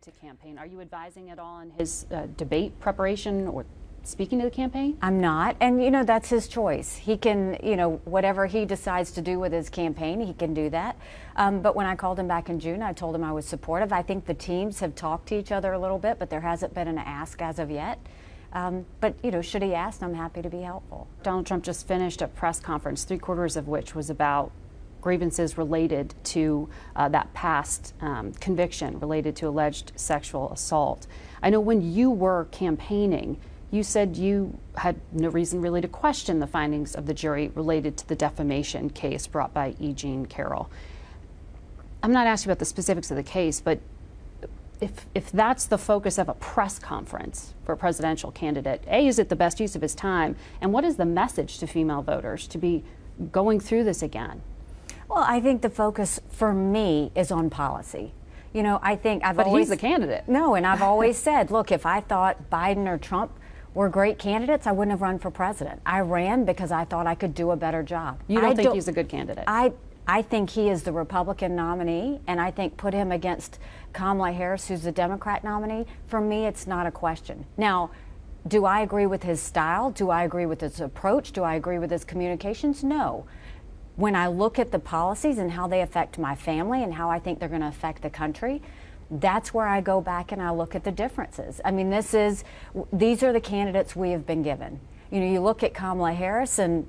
to campaign. Are you advising at all on his debate preparation or speaking to the campaign? I'm not, and you know, that's his choice. He can, you know, whatever he decides to do with his campaign, he can do that. But when I called him back in June, I told him I was supportive. I think the teams have talked to each other a little bit, but there hasn't been an ask as of yet. But you know, should he ask, I'm happy to be helpful. Donald Trump just finished a press conference, 3/4 of which was about grievances related to that past conviction related to alleged sexual assault. I know when you were campaigning, you said you had no reason really to question the findings of the jury related to the defamation case brought by E. Jean Carroll. I'm not asking about the specifics of the case, but if that's the focus of a press conference for a presidential candidate, A, is it the best use of his time? And what is the message to female voters to be going through this again? Well, I think the focus for me is on policy. You know, I think But he's the candidate. No, and I've always said, look, if I thought Biden or Trump were great candidates, I wouldn't have run for president. I ran because I thought I could do a better job. You don't think he's a good candidate? I think he is the Republican nominee, and I think put him against Kamala Harris, who's the Democrat nominee, for me, it's not a question. Now, do I agree with his style? Do I agree with his approach? Do I agree with his communications? No. When I look at the policies and how they affect my family and how I think they're going to affect the country, that's where I go back and I look at the differences. I mean, these are the candidates we have been given. You know, you look at Kamala Harris and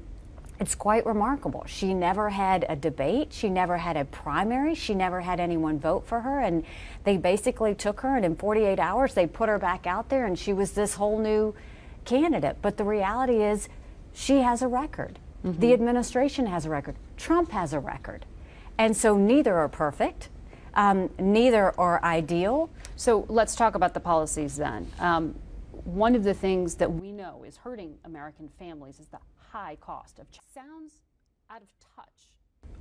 it's quite remarkable. She never had a debate. She never had a primary. She never had anyone vote for her. And they basically took her and in 48 hours they put her back out there and she was this whole new candidate. But the reality is she has a record. Mm-hmm. The administration has a record. Trump has a record. And so neither are perfect. Neither are ideal. So let's talk about the policies then. One of the things that we know is hurting American families is the high cost of sounds out of touch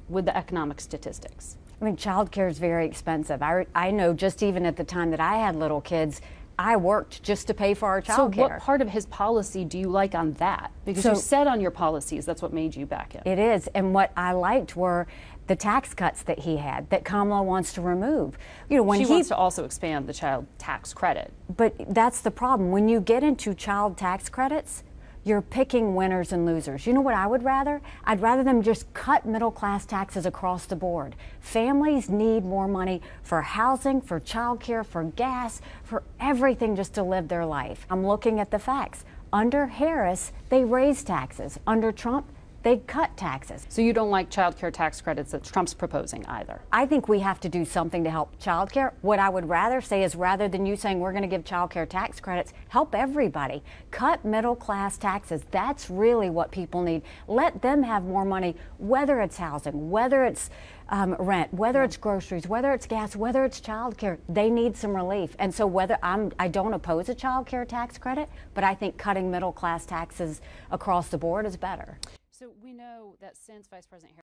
with the economic statistics. I mean, child care is very expensive. I know just even at the time that I had little kids, I worked just to pay for our child care. So what part of his policy do you like on that? Because you said on your policies that's what made you back in. It is, and what I liked were the tax cuts that he had, that Kamala wants to remove. You know, when she wants to also expand the child tax credit. But that's the problem. When you get into child tax credits, you're picking winners and losers. You know what I would rather? I'd rather them just cut middle class taxes across the board. Families need more money for housing, for child care, for gas, for everything just to live their life. I'm looking at the facts. Under Harris, they raised taxes. Under Trump, they cut taxes. So you don't like child care tax credits that Trump's proposing either? I think we have to do something to help child care. What I would rather say is, rather than you saying we're going to give child care tax credits, help everybody. Cut middle class taxes. That's really what people need. Let them have more money, whether it's housing, whether it's rent, whether it's groceries, whether it's gas, whether it's child care. They need some relief. And so I don't oppose a child care tax credit, but I think cutting middle class taxes across the board is better. So we know that since Vice President Harris